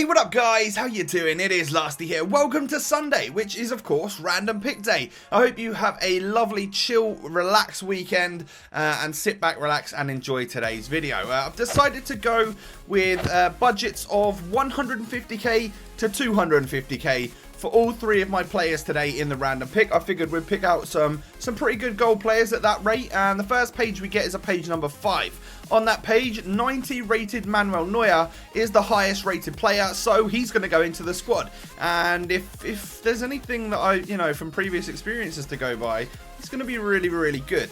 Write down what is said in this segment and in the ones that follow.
Hey, what up guys? How you doing? It is Lasty here. Welcome to Sunday, which is of course Random Pick Day. I hope you have a lovely, chill, relaxed weekend and sit back, relax and enjoy today's video. I've decided to go with budgets of 150k to 250k for all three of my players today in the random pick. I figured we'd pick out some pretty good goal players at that rate, and the first page we get is a page number 5. On that page, 90 rated Manuel Neuer is the highest rated player, so he's going to go into the squad. And if there's anything that I, from previous experiences to go by, it's going to be really, really good.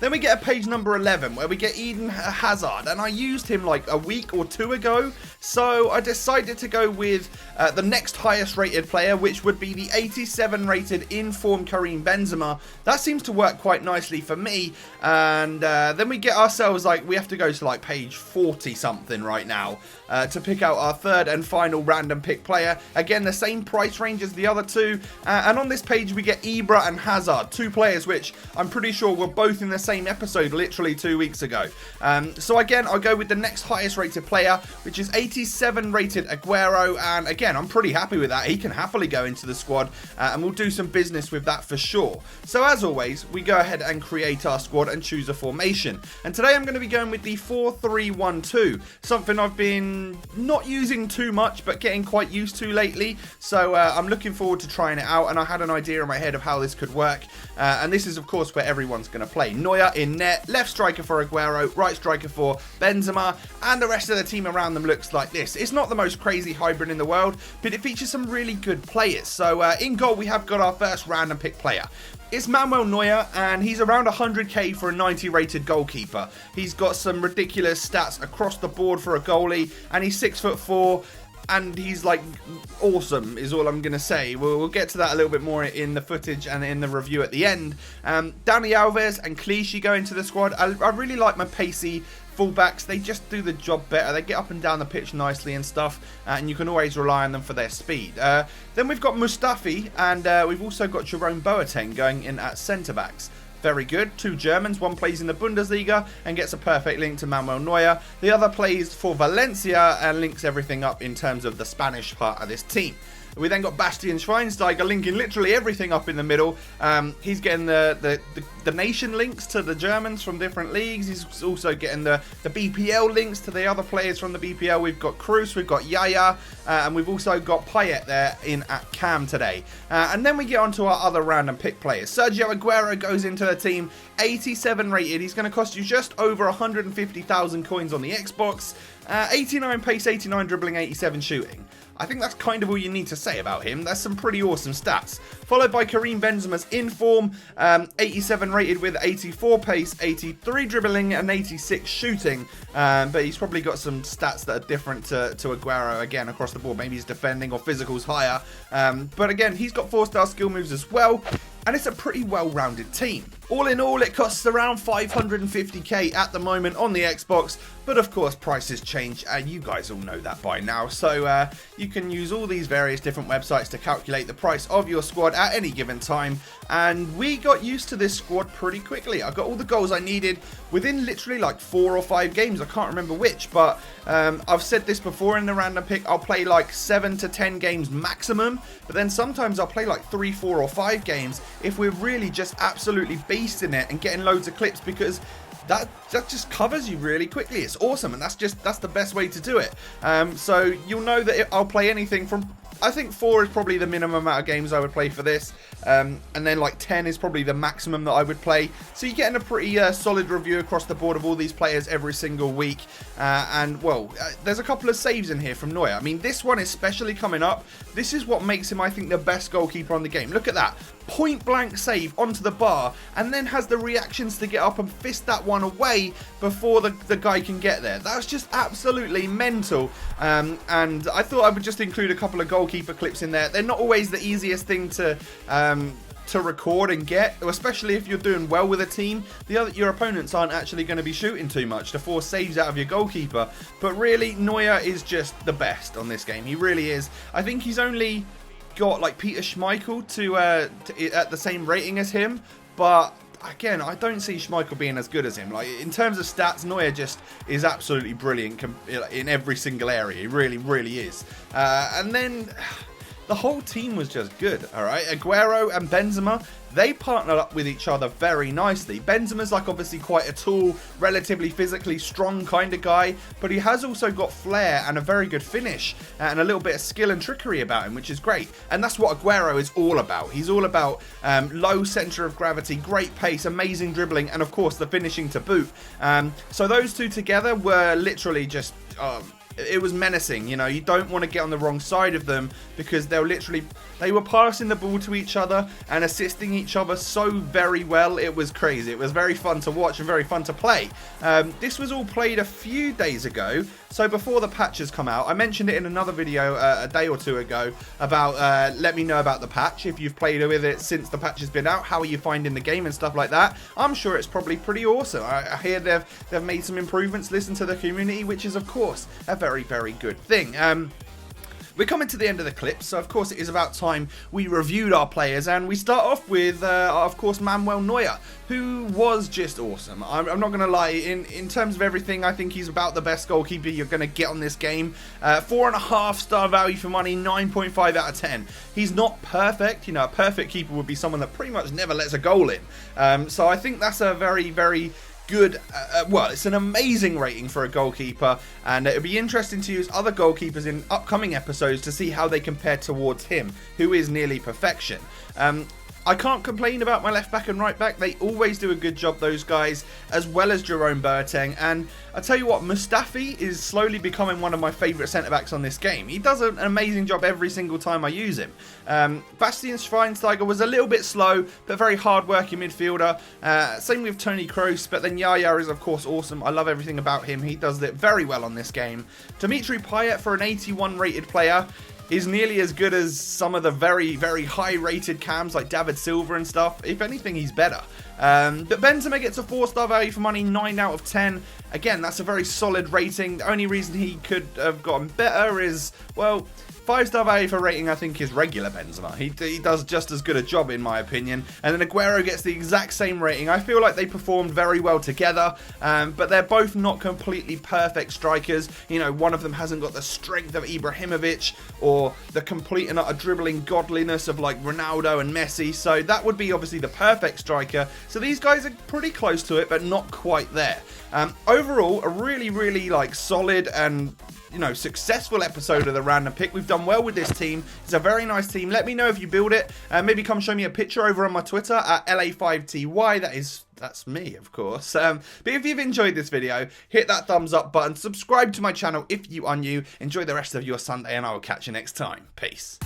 Then we get a page number 11 where we get Eden Hazard, and I used him like a week or two ago, so I decided to go with the next highest rated player, which would be the 87 rated in-form Karim Benzema. That seems to work quite nicely for me. And then we get ourselves, we have to go to like page 40 something right now to pick out our third and final random pick player. Again, the same price range as the other two. And on this page we get Ibra and Hazard, two players which I'm pretty sure were both in the same episode literally 2 weeks ago. So again, I'll go with the next highest rated player, which is 87 rated Aguero. And again, I'm pretty happy with that. He can happily go into the squad and we'll do some business with that for sure. So as always, we go ahead and create our squad and choose a formation. And today I'm going to be going with the 4-3-1-2, something I've been not using too much but getting quite used to lately. So I'm looking forward to trying it out, and I had an idea in my head of how this could work. And this is of course where everyone's going to play. Neuer in net, left striker for Aguero, right striker for Benzema, and the rest of the team around them looks like this. It's not the most crazy hybrid in the world, but it features some really good players. So in goal we have got our first random pick player. It's Manuel Neuer, and he's around 100k for a 90 rated goalkeeper. He's got some ridiculous stats across the board for a goalie, and he's 6'4", and he's like awesome is all I'm going to say. We'll get to that a little bit more in the footage and in the review at the end. Dani Alves and Clichy go into the squad. I really like my pacey fullbacks. They just do the job better. They get up and down the pitch nicely and stuff, and you can always rely on them for their speed. Then we've got Mustafi, and we've also got Jerome Boateng going in at centre backs. Very good. Two Germans. One plays in the Bundesliga and gets a perfect link to Manuel Neuer. The other plays for Valencia and links everything up in terms of the Spanish part of this team. We then got Bastian Schweinsteiger linking literally everything up in the middle. He's getting the nation links to the Germans from different leagues. He's also getting the BPL links to the other players from the BPL. We've got Kroos, we've got Yaya, and we've also got Payet there in at Cam today. And then we get on to our other random pick players. Sergio Aguero goes into the team, 87 rated. He's going to cost you just over 150,000 coins on the Xbox. 89 pace, 89 dribbling, 87 shooting. I think that's kind of all you need to say about him. That's some pretty awesome stats. Followed by Karim Benzema's inform, 87 rated with 84 pace, 83 dribbling and 86 shooting. But he's probably got some stats that are different to Aguero again across the board. Maybe his defending or physical's higher. But again, he's got 4-star skill moves as well. And it's a pretty well-rounded team. All in all, it costs around 550k at the moment on the Xbox, but of course prices change, and you guys all know that by now. So you can use all these various different websites to calculate the price of your squad at any given time, and we got used to this squad pretty quickly. I got all the goals I needed within literally like 4 or 5 games. I can't remember which, but I've said this before in the random pick. I'll play like 7 to 10 games maximum, but then sometimes I'll play like 3, 4 or 5 games if we're really just absolutely beasting it and getting loads of clips, because that just covers you really quickly. It's awesome, and that's the best way to do it. So you'll know that I'll play anything from, I think 4 is probably the minimum amount of games I would play for this, and then like 10 is probably the maximum that I would play. So you're getting a pretty solid review across the board of all these players every single week. And well, there's a couple of saves in here from Neuer. I mean, this one especially coming up, this is what makes him, I think, the best goalkeeper on the game. Look at that. Point blank save onto the bar, and then has the reactions to get up and fist that one away before the guy can get there. That was just absolutely mental. And I thought I would just include a couple of goalkeeper clips in there. They're not always the easiest thing to record and get, especially if you're doing well with a team. Your opponents aren't actually going to be shooting too much to force saves out of your goalkeeper. But really, Neuer is just the best on this game. He really is. I think he's only got like Peter Schmeichel to at the same rating as him, but again, I don't see Schmeichel being as good as him. Like, in terms of stats, Neuer just is absolutely brilliant in every single area. He really, really is. And then the whole team was just good, all right? Aguero and Benzema, they partnered up with each other very nicely. Benzema's like obviously quite a tall, relatively physically strong kind of guy, but he has also got flair and a very good finish and a little bit of skill and trickery about him, which is great. And that's what Aguero is all about. He's all about low centre of gravity, great pace, amazing dribbling, and of course the finishing to boot. So those two together were literally just... it was menacing. You know, you don't want to get on the wrong side of them because they were passing the ball to each other and assisting each other so very well. It was crazy. It was very fun to watch and very fun to play. This was all played a few days ago, so before the patch has come out. I mentioned it in another video a day or two ago about let me know about the patch if you've played with it since the patch has been out. How are you finding the game and stuff like that? I'm sure it's probably pretty awesome. I hear they've made some improvements, listened to the community, which is of course a very, very good thing. We're coming to the end of the clip, so of course it is about time we reviewed our players, and we start off with, of course, Manuel Neuer, who was just awesome. I'm not going to lie, in terms of everything, I think he's about the best goalkeeper you're going to get on this game. 4.5 star value for money, 9.5 out of 10. He's not perfect. You know, a perfect keeper would be someone that pretty much never lets a goal in. So I think that's a very, very good, well, it's an amazing rating for a goalkeeper, and it'll be interesting to use other goalkeepers in upcoming episodes to see how they compare towards him, who is nearly perfection. I can't complain about my left back and right back. They always do a good job, those guys, as well as Jerome Boateng. And I tell you what, Mustafi is slowly becoming one of my favourite centre-backs on this game. He does an amazing job every single time I use him. Bastian Schweinsteiger was a little bit slow, but very hard-working midfielder. Same with Toni Kroos, but then Yaya is, of course, awesome. I love everything about him. He does it very well on this game. Dimitri Payet, for an 81 rated player, is nearly as good as some of the very, very high-rated cams like David Silva and stuff. If anything, he's better. But Benzema gets a 4-star value for money, 9 out of 10. Again, that's a very solid rating. The only reason he could have gotten better is, well, 5-star value for rating, I think, is regular Benzema. He does just as good a job, in my opinion. And then Aguero gets the exact same rating. I feel like they performed very well together, but they're both not completely perfect strikers. You know, one of them hasn't got the strength of Ibrahimovic or the complete and utter dribbling godliness of like Ronaldo and Messi. So that would be obviously the perfect striker. So these guys are pretty close to it, but not quite there. Overall, a really, really like solid and, you know, successful episode of the Random Pick. We've done well with this team. It's a very nice team. Let me know if you build it. Maybe come show me a picture over on my Twitter at LA5TY. That's me, of course. But if you've enjoyed this video, hit that thumbs up button. Subscribe to my channel if you are new. Enjoy the rest of your Sunday, and I will catch you next time. Peace.